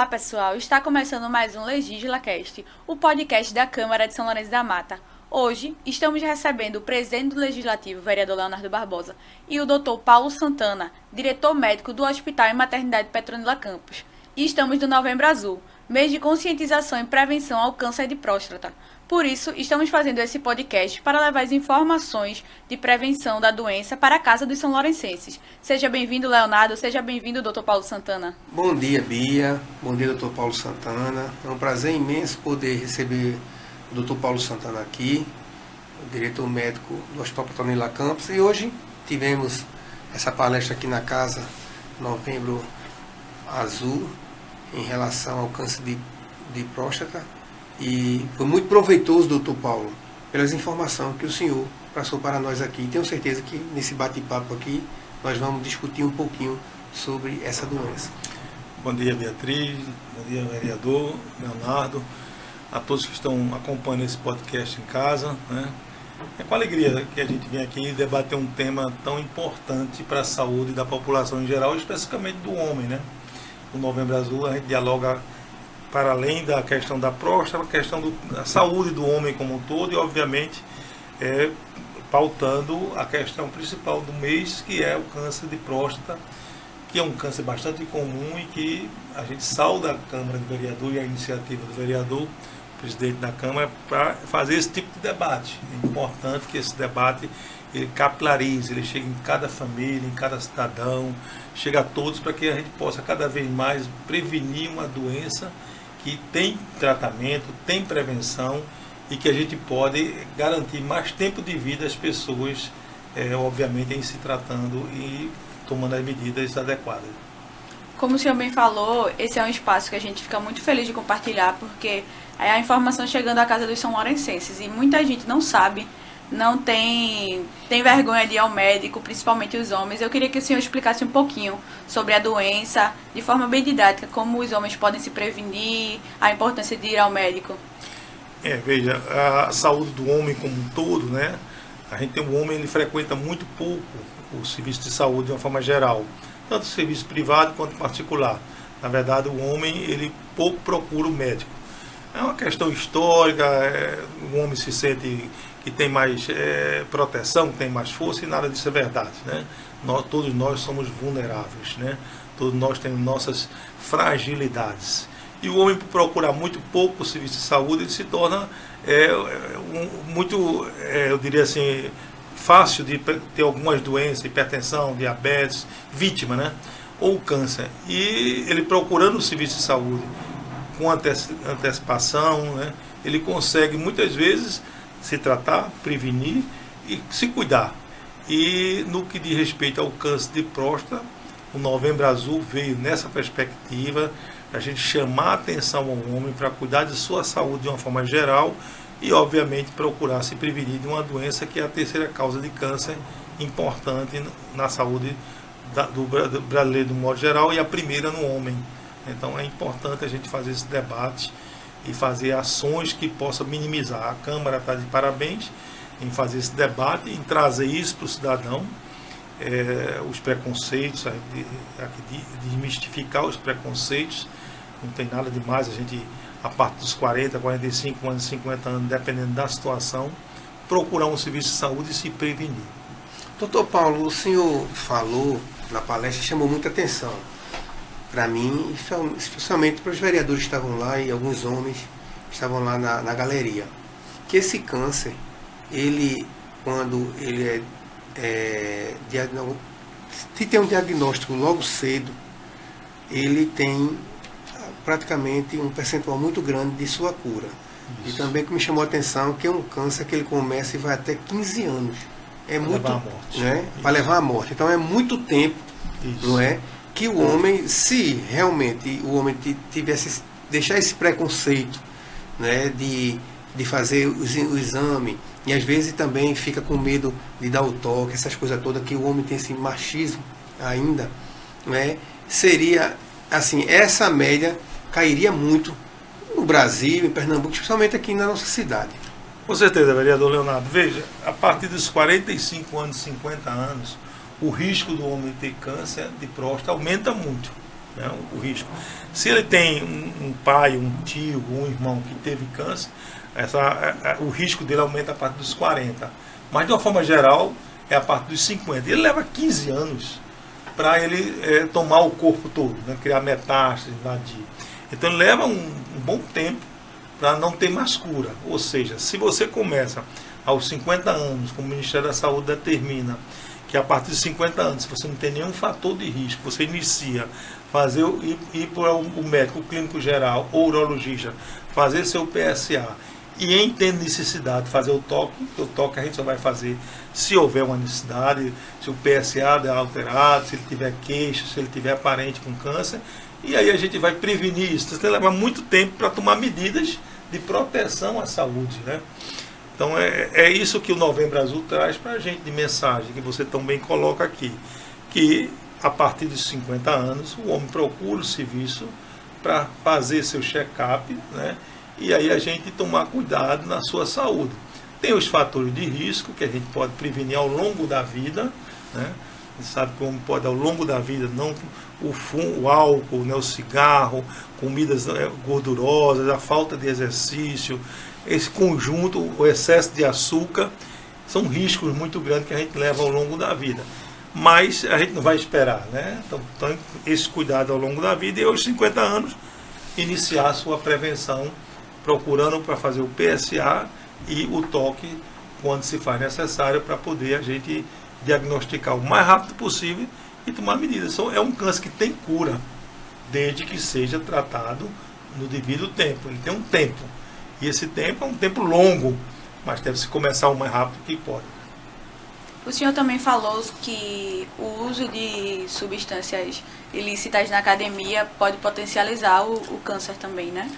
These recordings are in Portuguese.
Olá, pessoal. Está começando mais um LegislaCast, o podcast da Câmara de São Lourenço da Mata. Hoje, estamos recebendo o presidente do Legislativo, vereador Leonardo Barbosa, e o Dr. Paulo Santana, diretor médico do Hospital e Maternidade Petronila Campos. E estamos no Novembro Azul, mês de conscientização e prevenção ao câncer de próstata. Por isso, estamos fazendo esse podcast para levar as informações de prevenção da doença para a casa dos são lourencenses. Seja bem-vindo, Leonardo. Seja bem-vindo, Dr. Paulo Santana. Bom dia, Bia. Bom dia, Dr. Paulo Santana. É um prazer imenso poder receber o Dr. Paulo Santana aqui, o diretor médico do Hospital Petronila Campos. E hoje tivemos essa palestra aqui na casa, Novembro Azul, em relação ao câncer de próstata. E foi muito proveitoso, doutor Paulo, pelas informações que o senhor passou para nós aqui. Tenho certeza que nesse bate-papo aqui nós vamos discutir um pouquinho sobre essa doença. Bom dia, Beatriz. Bom dia, vereador Leonardo. A todos que estão acompanhando esse podcast em casa, né? É com alegria que a gente vem aqui debater um tema tão importante para a saúde da população em geral, especificamente do homem, né? O Novembro Azul, a gente dialoga para além da questão da próstata, a questão da saúde do homem como um todo e, obviamente, pautando a questão principal do mês, que é o câncer de próstata, que é um câncer bastante comum e que a gente sauda a Câmara do Vereador e a iniciativa do vereador, presidente da Câmara, para fazer esse tipo de debate. É importante que esse debate ele capilarize, ele chegue em cada família, em cada cidadão, chegue a todos para que a gente possa cada vez mais prevenir uma doença que tem tratamento, tem prevenção e que a gente pode garantir mais tempo de vida às pessoas, obviamente, em se tratando e tomando as medidas adequadas. Como o senhor bem falou, esse é um espaço que a gente fica muito feliz de compartilhar, porque é a informação chegando à casa dos são lourencenses e muita gente não sabe, não tem vergonha de ir ao médico, principalmente os homens. Eu queria que o senhor explicasse um pouquinho sobre a doença, de forma bem didática, como os homens podem se prevenir, a importância de ir ao médico. Veja, a saúde do homem como um todo, né? A gente tem um homem, ele frequenta muito pouco o serviço de saúde de uma forma geral, tanto o serviço privado quanto particular. Na verdade, o homem, ele pouco procura o médico. É uma questão histórica, o homem se sente que tem mais proteção, que tem mais força, e nada disso é verdade, né? Todos nós somos vulneráveis, né? Todos nós temos nossas fragilidades. E o homem, por procurar muito pouco o serviço de saúde, ele se torna muito, eu diria assim, fácil de ter algumas doenças, hipertensão, diabetes, vítima, né? Ou câncer. E ele procurando o serviço de saúde com antecipação, né? Ele consegue muitas vezes se tratar, prevenir e se cuidar. E no que diz respeito ao câncer de próstata, o Novembro Azul veio nessa perspectiva, a gente chamar a atenção ao homem para cuidar de sua saúde de uma forma geral e, obviamente, procurar se prevenir de uma doença que é a terceira causa de câncer importante na saúde do brasileiro de um modo geral e a primeira no homem. Então é importante a gente fazer esse debate e fazer ações que possam minimizar. A Câmara está de parabéns em fazer esse debate, em trazer isso para o cidadão, os preconceitos, desmistificar os preconceitos. Não tem nada demais, a gente, a partir dos 40, 45 anos, 50 anos, dependendo da situação, procurar um serviço de saúde e se prevenir. Doutor Paulo, o senhor falou na palestra, chamou muita atenção para mim, especialmente para os vereadores que estavam lá e alguns homens que estavam lá na galeria, que esse câncer, ele, quando ele se tem um diagnóstico logo cedo, ele tem praticamente um percentual muito grande de sua cura. Isso. E também que me chamou a atenção que é um câncer que ele começa e vai até 15 anos. É muito, levar à morte. Né? Para levar à morte. Então é muito tempo, isso, não é? Que o homem, se realmente o homem tivesse, deixar esse preconceito, né, de fazer o exame, e às vezes também fica com medo de dar o toque, essas coisas todas, que o homem tem esse machismo ainda, né, seria, assim, essa média cairia muito no Brasil, em Pernambuco, especialmente aqui na nossa cidade. Com certeza, vereador Leonardo. Veja, a partir dos 45 anos, 50 anos, o risco do homem ter câncer de próstata aumenta muito. né, o risco. Se ele tem um pai, um tio, um irmão que teve câncer, o risco dele aumenta a partir dos 40. Mas, de uma forma geral, é a partir dos 50. Ele leva 15 anos para ele tomar o corpo todo, né, criar metástase, invadir. Então, ele leva um bom tempo para não ter mais cura. Ou seja, se você começa aos 50 anos, como o Ministério da Saúde determina, que a partir de 50 anos, se você não tem nenhum fator de risco, você inicia ir para o médico, o clínico geral ou urologista, fazer seu PSA e em tendo necessidade fazer o toque, porque o toque a gente só vai fazer se houver uma necessidade, se o PSA der alterado, se ele tiver queixa, se ele tiver parente com câncer, e aí a gente vai prevenir isso. Você tem que levar muito tempo para tomar medidas de proteção à saúde, né? Então é isso que o Novembro Azul traz para a gente de mensagem, que você também coloca aqui, que a partir dos 50 anos o homem procura o serviço para fazer seu check-up, né? E aí a gente tomar cuidado na sua saúde. Tem os fatores de risco que a gente pode prevenir ao longo da vida, né? A gente sabe que o homem pode ao longo da vida, não o fumo, o álcool, né? O cigarro, comidas gordurosas, a falta de exercício, esse conjunto, o excesso de açúcar, são riscos muito grandes que a gente leva ao longo da vida. Mas a gente não vai esperar, né? Então esse cuidado ao longo da vida e aos 50 anos iniciar a sua prevenção, procurando para fazer o PSA e o toque quando se faz necessário para poder a gente diagnosticar o mais rápido possível e tomar medidas. É um câncer que tem cura, desde que seja tratado no devido tempo. Ele tem um tempo. E esse tempo é um tempo longo, mas deve-se começar o mais rápido que pode. O senhor também falou que o uso de substâncias ilícitas na academia pode potencializar o câncer também, né?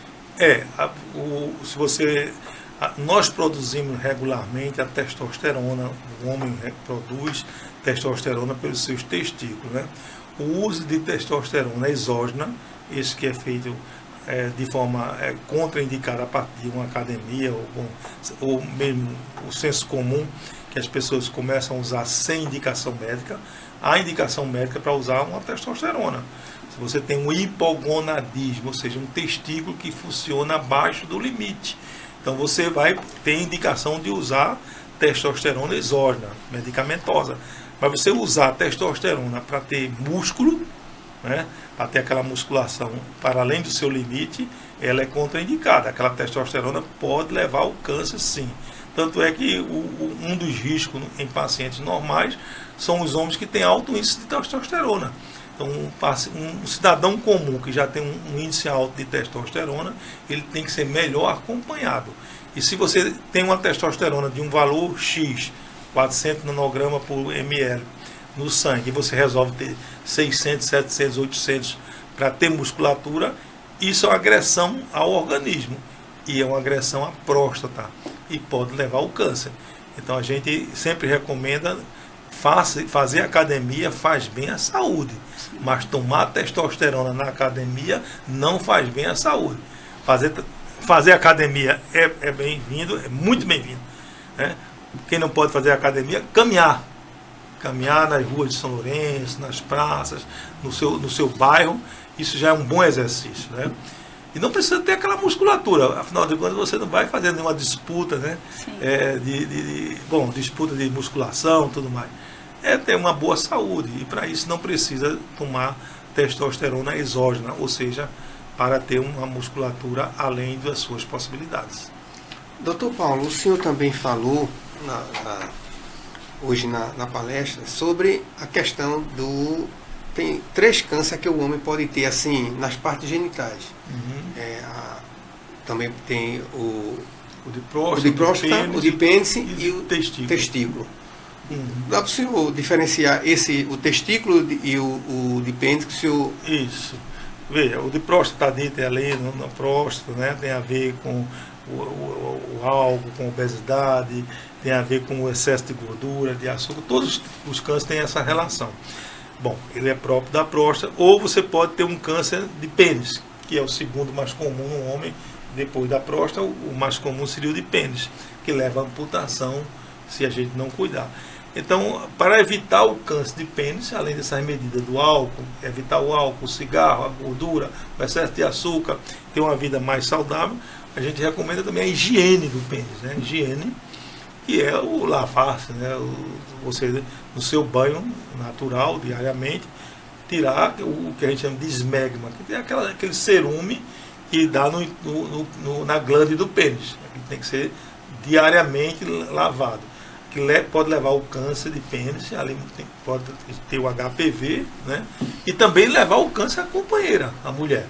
Nós produzimos regularmente a testosterona, o homem produz testosterona pelos seus testículos, né? O uso de testosterona exógena, esse que é feito de forma contraindicada a partir de uma academia, ou mesmo o senso comum, que as pessoas começam a usar sem indicação médica, há indicação médica para usar uma testosterona. Se você tem um hipogonadismo, ou seja, um testículo que funciona abaixo do limite, então você vai ter indicação de usar testosterona exógena, medicamentosa. Mas você usar testosterona para ter músculo, né, para ter aquela musculação para além do seu limite, ela é contraindicada. Aquela testosterona pode levar ao câncer, sim. Tanto é que um dos riscos em pacientes normais são os homens que têm alto índice de testosterona. Então, um cidadão comum que já tem um índice alto de testosterona, ele tem que ser melhor acompanhado. E se você tem uma testosterona de um valor X, 400 nanogramas por ml no sangue, e você resolve ter 600, 700, 800 para ter musculatura, isso é uma agressão ao organismo. E é uma agressão à próstata. E pode levar ao câncer. Então, a gente sempre recomenda fazer academia faz bem à saúde, mas tomar testosterona na academia não faz bem à saúde. Fazer academia é bem-vindo, é muito bem-vindo, né? Quem não pode fazer academia, caminhar nas ruas de São Lourenço, nas praças, no seu bairro, isso já é um bom exercício, né? E não precisa ter aquela musculatura, afinal de contas você não vai fazer nenhuma disputa, né? Disputa de musculação, tudo mais. É ter uma boa saúde, e para isso não precisa tomar testosterona exógena, ou seja, para ter uma musculatura além das suas possibilidades. Doutor Paulo, o senhor também falou hoje na palestra sobre a questão tem 3 cânceres que o homem pode ter assim nas partes genitais. Também tem o de próstata, o de pênis e o testículo. Dá para o senhor diferenciar o testículo e o de pênis que o senhor... Isso. Veja, o de próstata está dito ali na próstata, né? Tem a ver com o álcool, com a obesidade, tem a ver com o excesso de gordura, de açúcar. Todos os cânceres têm essa relação. Bom, ele é próprio da próstata, ou você pode ter um câncer de pênis, que é o segundo mais comum no homem, depois da próstata. O mais comum seria o de pênis, que leva à amputação se a gente não cuidar. Então, para evitar o câncer de pênis, além dessas medidas do álcool, evitar o álcool, o cigarro, a gordura, o excesso de açúcar, ter uma vida mais saudável, a gente recomenda também a higiene do pênis, né? Higiene, que é o lavar-se, né? Você, no seu banho natural, diariamente, tirar o que a gente chama de esmegma, que é aquele cerume que dá na glande do pênis, que tem que ser diariamente lavado, que pode levar ao câncer de pênis, além pode ter o HPV, né? E também levar ao câncer à companheira, a mulher,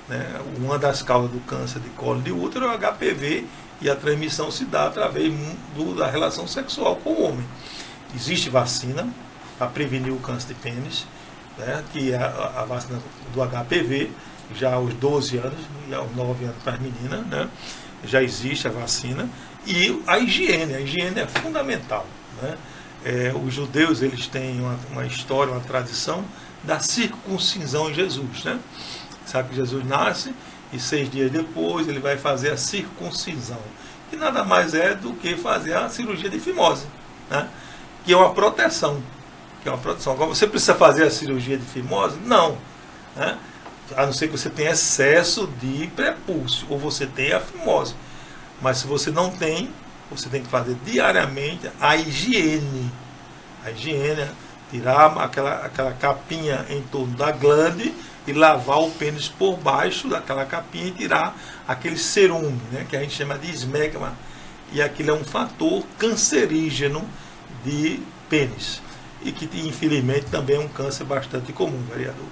né? Uma das causas do câncer de colo de útero é o HPV, e a transmissão se dá através da relação sexual com o homem. Existe vacina para prevenir o câncer de pênis, né? Que é a vacina do HPV, já aos 12 anos e aos 9 anos para as meninas, né? Já existe a vacina. E a higiene é fundamental, né? Os judeus, eles têm uma história, uma tradição da circuncisão em Jesus, né? Sabe que Jesus nasce e 6 dias depois ele vai fazer a circuncisão, que nada mais é do que fazer a cirurgia de fimose, né? Que é uma proteção. Agora, você precisa fazer a cirurgia de fimose? Não, né? A não ser que você tenha excesso de prepúcio, ou você tenha a fimose. Mas se você não tem, você tem que fazer diariamente a higiene. A higiene, tirar aquela capinha em torno da glande e lavar o pênis por baixo daquela capinha e tirar aquele cerume, né, que a gente chama de esmegma. E aquilo é um fator cancerígeno de pênis. E que, infelizmente, também é um câncer bastante comum, vereador.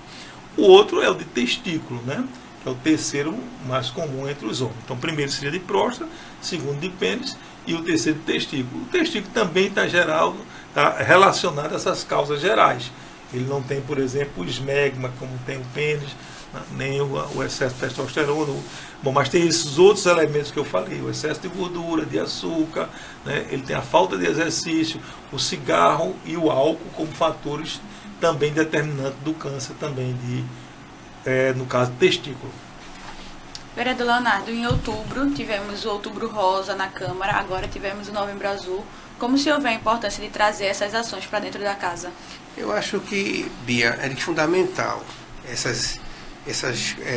O outro é o de testículo, né? Que é o terceiro mais comum entre os homens. Então, primeiro seria de próstata, segundo de pênis e o terceiro de testículo. O testículo também está relacionado a essas causas gerais. Ele não tem, por exemplo, o esmegma, como tem o pênis, nem o excesso de testosterona. Bom, mas tem esses outros elementos que eu falei, o excesso de gordura, de açúcar, né? Ele tem a falta de exercício, o cigarro e o álcool como fatores também determinantes do câncer também no caso, testículo. Vereador Leonardo, em outubro tivemos o Outubro Rosa na Câmara, agora tivemos o Novembro Azul. Como o senhor vê a importância de trazer essas ações para dentro da casa? Eu acho que, Bia, é fundamental essas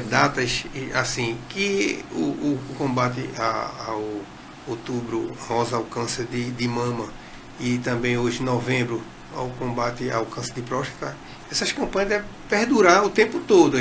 datas, assim, que o combate ao Outubro Rosa, ao câncer de mama, e também hoje, novembro, ao combate ao câncer de próstata, essas campanhas devem perdurar o tempo todo.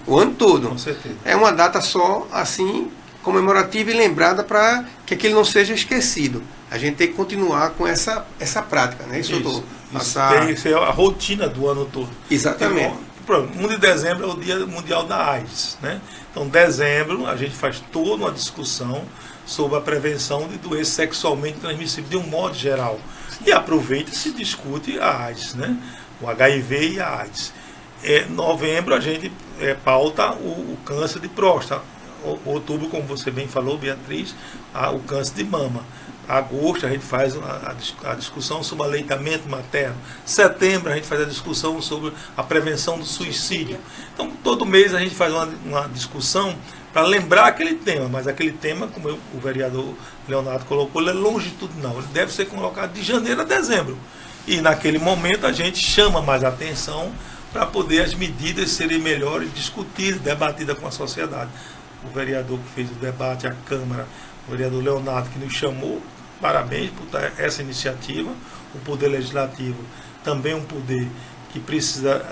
O ano todo. Com certeza. É uma data só, assim, comemorativa e lembrada para que aquilo não seja esquecido. A gente tem que continuar com essa prática, né? Isso tem que ser a rotina do ano todo. Exatamente. Então, 1 de dezembro é o Dia Mundial da AIDS, né? Então, dezembro, a gente faz toda uma discussão sobre a prevenção de doenças sexualmente transmissíveis de um modo geral. E aproveita e se discute a AIDS, né? O HIV e a AIDS. Novembro a gente pauta o câncer de próstata. Outubro, como você bem falou, Beatriz, o câncer de mama. Agosto a gente faz a discussão sobre aleitamento materno. Setembro a gente faz a discussão sobre a prevenção do suicídio. Então todo mês a gente faz uma discussão para lembrar aquele tema, mas aquele tema, como o vereador Leonardo colocou, ele é longitudinal, ele deve ser colocado de janeiro a dezembro. E naquele momento a gente chama mais atenção para poder as medidas serem melhores, discutidas, debatidas com a sociedade. O vereador que fez o debate, a Câmara, o vereador Leonardo, que nos chamou, parabéns por essa iniciativa. O Poder Legislativo também é um poder que precisa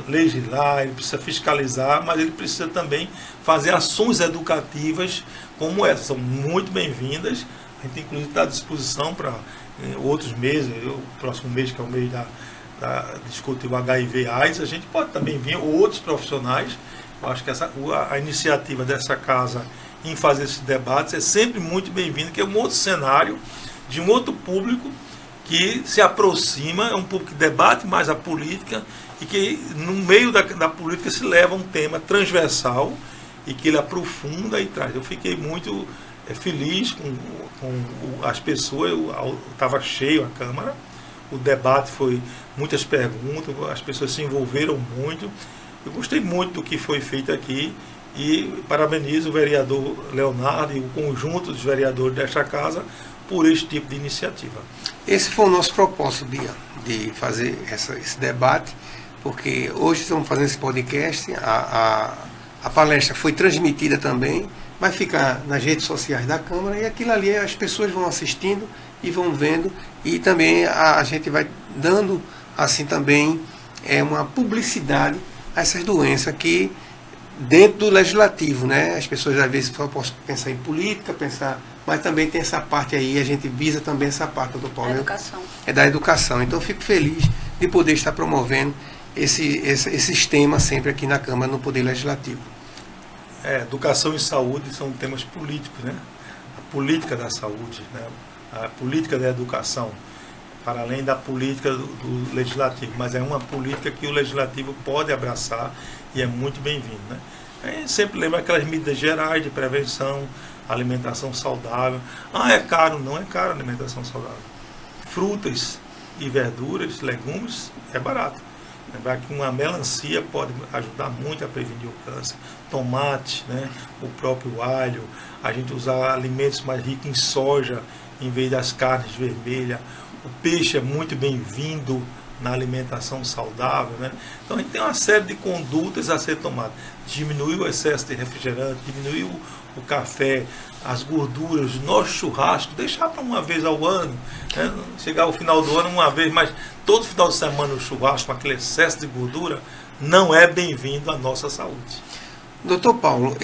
legislar, ele precisa fiscalizar, mas ele precisa também fazer ações educativas como essa. São muito bem-vindas. A gente, inclusive, está à disposição para outros meses, o próximo mês, que é o mês da discutir o HIV/AIDS, a gente pode também vir outros profissionais. Eu acho que a iniciativa dessa casa em fazer esses debates é sempre muito bem-vinda, que é um outro cenário de um outro público que se aproxima, é um público que debate mais a política e que no meio da política se leva um tema transversal e que ele aprofunda e traz. Eu fiquei muito feliz com as pessoas, estava cheio a Câmara, o debate foi muitas perguntas, as pessoas se envolveram muito. Eu gostei muito do que foi feito aqui e parabenizo o vereador Leonardo e o conjunto dos vereadores desta casa por este tipo de iniciativa. Esse foi o nosso propósito, Bia, de fazer esse debate, porque hoje estamos fazendo esse podcast, a palestra foi transmitida também, vai ficar nas redes sociais da Câmara, e aquilo ali as pessoas vão assistindo e vão vendo, e também a gente vai dando assim também uma publicidade a essas doenças que dentro do legislativo, né? As pessoas às vezes só possam pensar em política, mas também tem essa parte aí, a gente visa também essa parte, doutor Paulo. Da educação. É da educação. Então eu fico feliz de poder estar promovendo esses temas sempre aqui na Câmara, no Poder Legislativo. Educação e saúde são temas políticos, né? A política da saúde, né? A política da educação, para além da política do legislativo, mas é uma política que o legislativo pode abraçar e é muito bem-vindo, né? A gente sempre lembra aquelas medidas gerais de prevenção, alimentação saudável. É caro? Não é caro a alimentação saudável. Frutas e verduras, legumes, é barato. Lembrar que uma melancia pode ajudar muito a prevenir o câncer. Tomate, né? O próprio alho, a gente usar alimentos mais ricos em soja em vez das carnes vermelhas. O peixe é muito bem-vindo na alimentação saudável, né? Então a gente tem uma série de condutas a ser tomadas. Diminuir o excesso de refrigerante, diminuir o café, as gorduras, nosso churrasco, deixar para uma vez ao ano, né? Chegar ao final do ano uma vez, mas todo final de semana o churrasco com aquele excesso de gordura não é bem-vindo à nossa saúde. Doutor Paulo,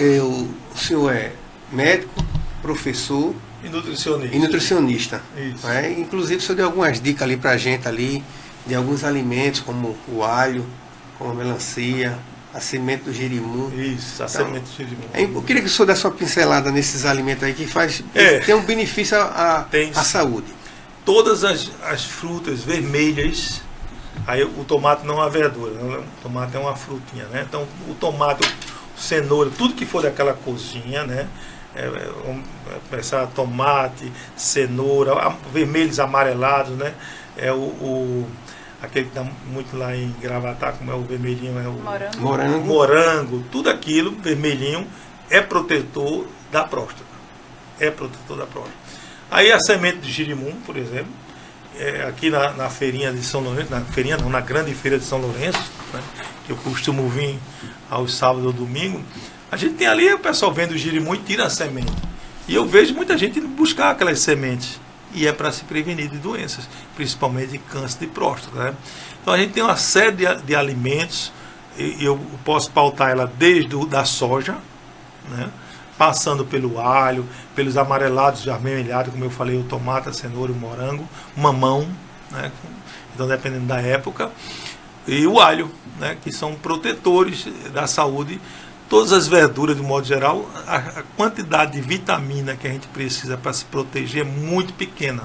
o senhor é médico, professor E nutricionista. e nutricionista. Isso. Inclusive o senhor deu algumas dicas ali para a gente ali, de alguns alimentos como o alho, como a melancia, a semente do jerimum. Isso, a Então, semente de jerimum. Eu queria que o senhor desse uma pincelada nesses alimentos aí que tem um benefício à saúde. Todas as frutas vermelhas, aí o tomate não é uma verdura, o tomate é uma frutinha, né? Então o tomate, o cenoura, tudo que for daquela cozinha, né? Tomate, cenoura, vermelhos amarelados, né? Aquele que dá muito lá em Gravatá, como é o vermelhinho, é o morango, tudo aquilo vermelhinho é protetor da próstata. É protetor da próstata. Aí a semente de jerimum, por exemplo, aqui na feirinha de São Lourenço, na grande feira de São Lourenço, né, que eu costumo vir aos sábados ou domingos, a gente tem ali, o pessoal vende o jerimum e tira a semente. E eu vejo muita gente indo buscar aquelas sementes. E é para se prevenir de doenças, principalmente de câncer de próstata, né? Então a gente tem uma série de alimentos, e eu posso pautar ela desde da soja, né? Passando pelo alho, pelos amarelados e avermelhados, como eu falei, o tomate, a cenoura, o morango, mamão, né? Então dependendo da época, e o alho, né? Que são protetores da saúde. Todas as verduras, de modo geral, a quantidade de vitamina que a gente precisa para se proteger é muito pequena.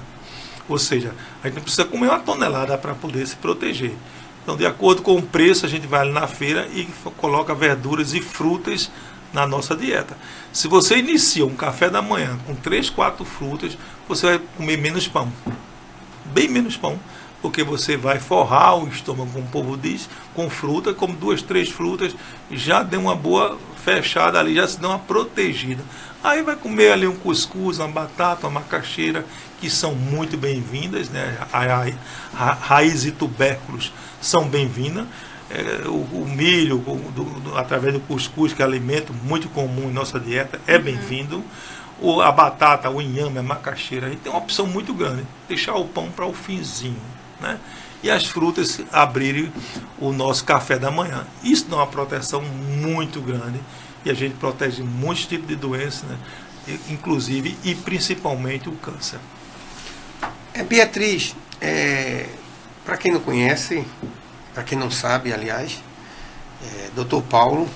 Ou seja, a gente não precisa comer uma tonelada para poder se proteger. Então, de acordo com o preço, a gente vai ali na feira e coloca verduras e frutas na nossa dieta. Se você inicia um café da manhã com 3, 4 frutas, você vai comer menos pão. Bem menos pão. Porque você vai forrar o estômago, como o povo diz, com fruta, como 2, 3 frutas, já deu uma boa fechada ali, já se dá uma protegida. Aí vai comer ali um cuscuz, uma batata, uma macaxeira, que são muito bem-vindas, né? Raiz e tubérculos são bem-vindas. O milho, através do cuscuz, que é alimento muito comum em nossa dieta, é bem-vindo. A batata, o inhame, a macaxeira, a gente tem uma opção muito grande. Deixar o pão para o finzinho, né? E as frutas abrirem o nosso café da manhã. Isso dá uma proteção muito grande e a gente protege muitos tipos de doenças, né? Inclusive e principalmente o câncer. Beatriz, para quem não conhece, para quem não sabe, aliás, Dr. Paulo,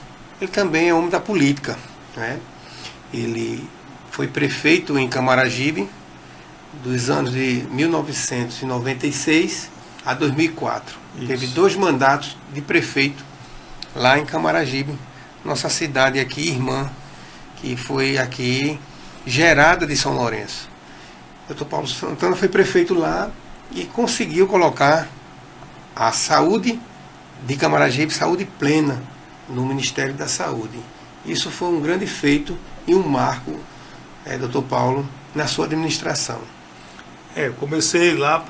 ele também é homem da política, né? Ele foi prefeito em Camaragibe dos anos de 1996 a 2004. Isso. Teve 2 mandatos de prefeito lá em Camaragibe, nossa cidade aqui, irmã, que foi aqui gerada de São Lourenço. O Dr. Paulo Santana foi prefeito lá e conseguiu colocar a saúde de Camaragibe, saúde plena, no Ministério da Saúde. Isso foi um grande feito e um marco, Dr. Paulo, na sua administração. Eu comecei lá,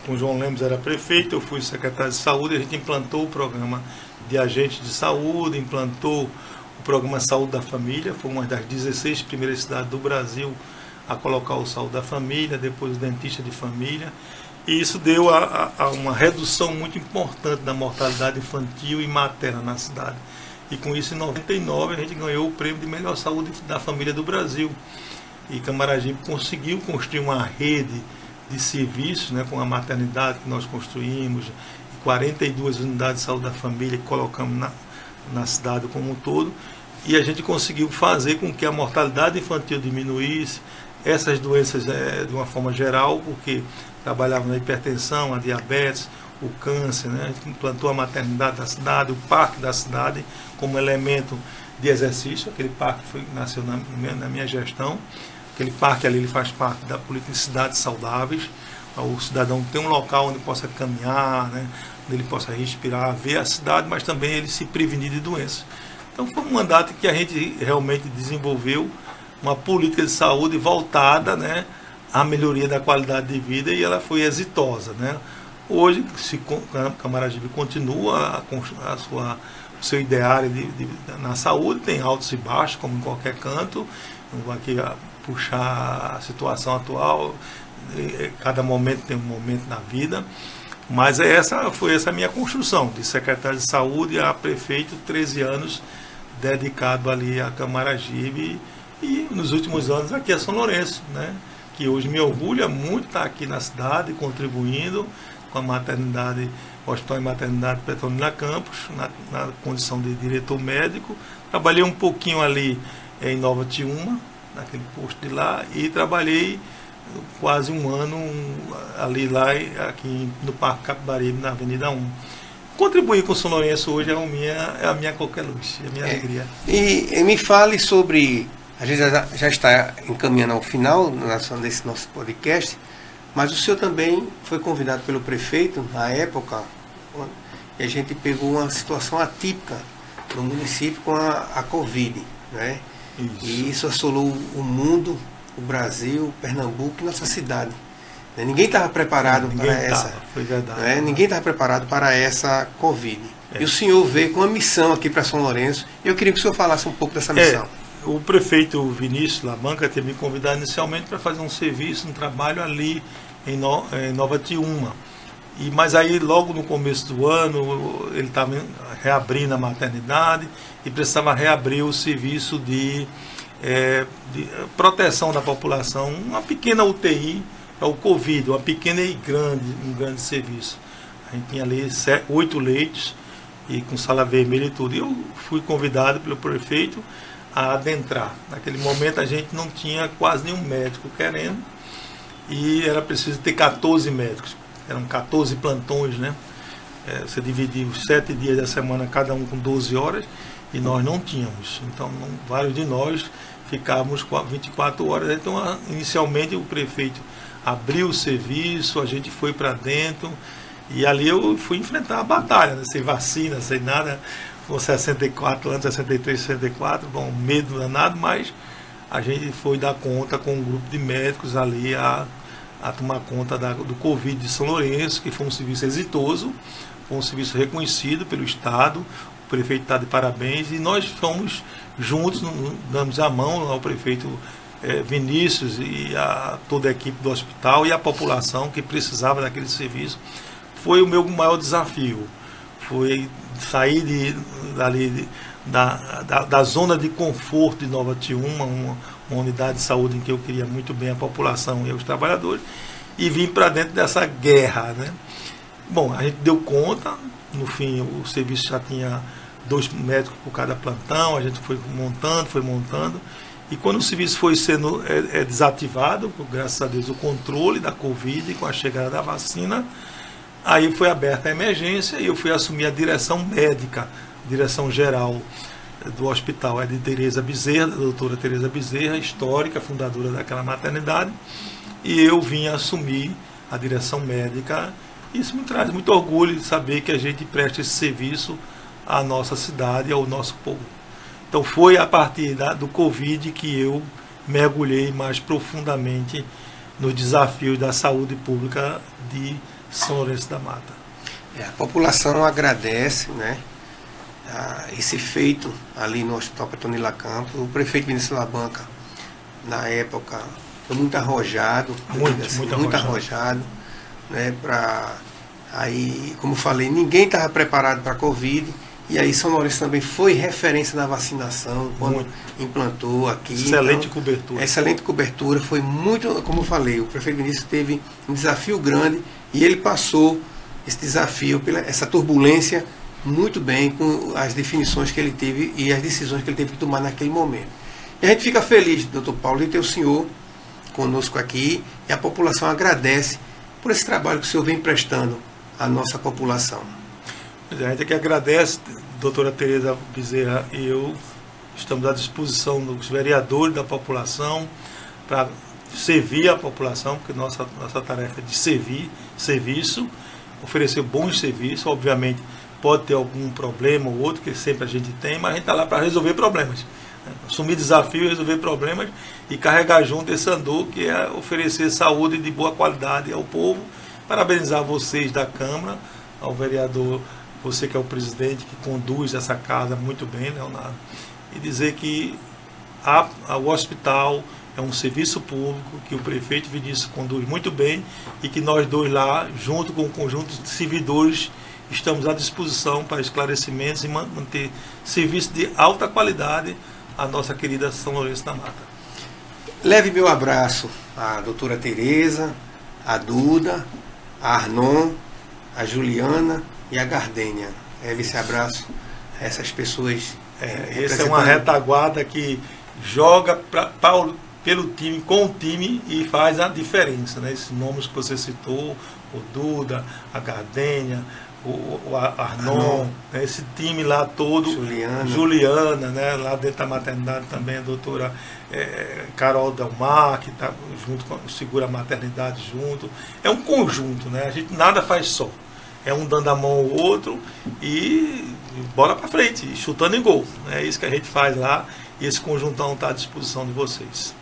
com o João Lemos era prefeito, eu fui secretário de saúde, a gente implantou o programa de agentes de saúde, implantou o programa Saúde da Família, foi uma das 16 primeiras cidades do Brasil a colocar o Saúde da Família, depois o dentista de família, e isso deu a uma redução muito importante da mortalidade infantil e materna na cidade. E com isso, em 99, a gente ganhou o prêmio de melhor saúde da família do Brasil. E Camaragibe conseguiu construir uma rede de serviços, né, com a maternidade que nós construímos, 42 unidades de saúde da família que colocamos na cidade como um todo, e a gente conseguiu fazer com que a mortalidade infantil diminuísse, essas doenças de uma forma geral, porque trabalhava na hipertensão, a diabetes, o câncer, né? A gente implantou a maternidade da cidade, o parque da cidade como elemento de exercício. Aquele parque nasceu na minha gestão. Aquele parque ali ele faz parte da política de cidades saudáveis. O cidadão tem um local onde possa caminhar, né? Onde ele possa respirar, ver a cidade, mas também ele se prevenir de doenças. Então foi um mandato que a gente realmente desenvolveu uma política de saúde voltada, né, à melhoria da qualidade de vida, e ela foi exitosa, né? Hoje, Camaragibe continua o seu ideário na saúde, tem altos e baixos, como em qualquer canto. Não vou aqui puxar a situação atual, cada momento tem um momento na vida, mas foi essa a minha construção, de secretário de saúde a prefeito, 13 anos dedicado ali a Camaragibe, e nos últimos anos aqui a São Lourenço, né? Que hoje me orgulha muito estar aqui na cidade, contribuindo com a maternidade, Hospital e Maternidade Petrolina Campos, na condição de diretor médico. Trabalhei um pouquinho ali em Nova Tiúma, naquele posto de lá, e trabalhei quase um ano aqui no Parque Capibaribe, na Avenida 1. Contribuir com o São Lourenço hoje é a minha qualquer luz, é a minha alegria. E me fale sobre, a gente já está encaminhando ao final desse nosso podcast, mas o senhor também foi convidado pelo prefeito, na época, e a gente pegou uma situação atípica no município com a Covid, né? Isso. E isso assolou o mundo, o Brasil, Pernambuco e nossa cidade. Ninguém estava preparado para essa. Foi verdade. Né? Ninguém estava preparado para essa Covid. E o senhor veio com uma missão aqui para São Lourenço. E eu queria que o senhor falasse um pouco dessa missão. O prefeito Vinícius Labanca teve me convidado inicialmente para fazer um serviço, um trabalho ali em Nova Tiúma. Mas aí, logo no começo do ano, ele estava reabrindo a maternidade e precisava reabrir o serviço de proteção da população, uma pequena UTI para o Covid, uma pequena e um grande serviço. A gente tinha ali 8 leitos e com sala vermelha e tudo. E eu fui convidado pelo prefeito a adentrar. Naquele momento a gente não tinha quase nenhum médico querendo, e era preciso ter 14 médicos. Eram 14 plantões, né? Você dividia os 7 dias da semana, cada um com 12 horas, e nós não tínhamos. Então, vários de nós ficávamos 24 horas. Então, inicialmente, o prefeito abriu o serviço, a gente foi para dentro, e ali eu fui enfrentar a batalha, né? Sem vacina, sem nada, com 64 anos, 63, 64, bom, medo danado, mas a gente foi dar conta com um grupo de médicos ali a tomar conta do Covid de São Lourenço, que foi um serviço exitoso, foi um serviço reconhecido pelo Estado, o prefeito está de parabéns, e nós fomos juntos, damos a mão ao prefeito Vinícius e a toda a equipe do hospital e a população que precisava daquele serviço. Foi o meu maior desafio, foi sair da zona de conforto de Nova Tiúma, uma unidade de saúde em que eu queria muito bem a população e os trabalhadores, e vim para dentro dessa guerra, né? Bom, a gente deu conta, no fim o serviço já tinha 2 médicos por cada plantão, a gente foi montando, e quando o serviço foi sendo desativado, graças a Deus, o controle da Covid, com a chegada da vacina, aí foi aberta a emergência e eu fui assumir a direção médica, direção geral do hospital, de Tereza Bezerra, da doutora Tereza Bezerra, histórica, fundadora daquela maternidade, e eu vim assumir a direção médica. Isso me traz muito orgulho de saber que a gente presta esse serviço à nossa cidade e ao nosso povo. Então foi a partir do Covid que eu mergulhei mais profundamente nos desafios da saúde pública de São Lourenço da Mata. A população agradece, né, esse feito ali no Hospital Petonila Campos. O prefeito Vinícius Labanca, na época, foi muito arrojado, muito arrojado, né, aí, como eu falei, ninguém estava preparado para a Covid, e aí São Lourenço também foi referência na vacinação, quando implantou aqui. Excelente cobertura. Excelente cobertura, foi muito, como eu falei, o prefeito Vinícius teve um desafio grande, e ele passou esse desafio, essa turbulência, muito bem, com as definições que ele teve e as decisões que ele teve que tomar naquele momento. E a gente fica feliz, doutor Paulo, de ter o senhor conosco aqui, e a população agradece por esse trabalho que o senhor vem prestando à nossa população. A gente aqui agradece, doutora Tereza Bezerra e eu, estamos à disposição dos vereadores da população para servir a população, porque nossa tarefa é de serviço, oferecer bons serviços. Obviamente pode ter algum problema ou outro, que sempre a gente tem, mas a gente está lá para resolver problemas, né? Assumir desafio, resolver problemas e carregar junto esse andor, que é oferecer saúde de boa qualidade ao povo. Parabenizar vocês da Câmara, ao vereador, você que é o presidente, que conduz essa casa muito bem, Leonardo, e dizer que o hospital é um serviço público, que o prefeito Vinícius conduz muito bem, e que nós dois lá, junto com o conjunto de servidores, estamos à disposição para esclarecimentos e manter serviço de alta qualidade à nossa querida São Lourenço da Mata. Leve meu abraço à doutora Tereza, à Duda, a Arnon, a Juliana e a Gardênia. Leve esse abraço a essas pessoas. Essa é uma retaguarda que joga pelo time, com o time, e faz a diferença, né? Esses nomes que você citou, o Duda, a Gardênia, o Arnon, né? Esse time lá todo, Juliana, né? Lá dentro da maternidade também a doutora Carol Delmar, que está junto, segura a maternidade junto. É um conjunto, né? A gente nada faz só. É um dando a mão ao outro e bola para frente, chutando em gol. É isso que a gente faz lá, e esse conjuntão está à disposição de vocês.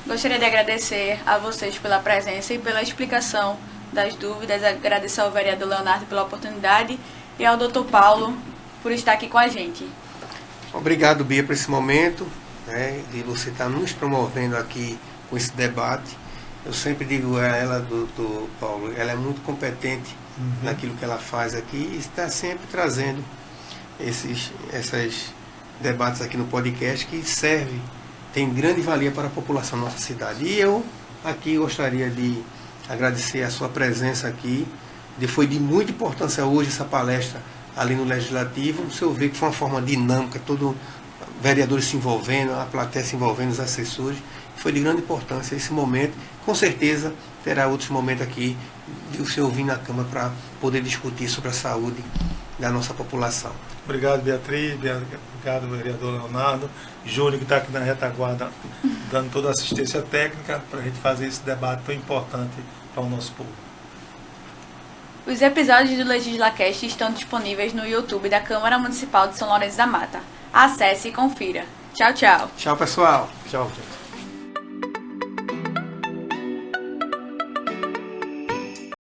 Gostaria de agradecer a vocês pela presença e pela explicação das dúvidas, agradecer ao vereador Leonardo pela oportunidade e ao doutor Paulo por estar aqui com a gente. Obrigado, Bia, por esse momento, né, de você estar nos promovendo aqui com esse debate. Eu sempre digo a ela, doutor Paulo, ela é muito competente naquilo que ela faz aqui, e está sempre trazendo esses debates aqui no podcast, que tem grande valia para a população da nossa cidade. E eu aqui gostaria de agradecer a sua presença aqui. Foi de muita importância hoje essa palestra ali no Legislativo. O senhor vê que foi uma forma dinâmica, todo vereadores se envolvendo, a plateia se envolvendo, os assessores. Foi de grande importância esse momento. Com certeza terá outros momentos aqui de o senhor vir na Câmara para poder discutir sobre a saúde da nossa população. Obrigado, Beatriz, obrigado, vereador Leonardo, Júnior, que está aqui na retaguarda, dando toda a assistência técnica para a gente fazer esse debate tão importante para o nosso povo. Os episódios do LegislaCast estão disponíveis no YouTube da Câmara Municipal de São Lourenço da Mata. Acesse e confira. Tchau, tchau. Tchau, pessoal. Tchau, gente.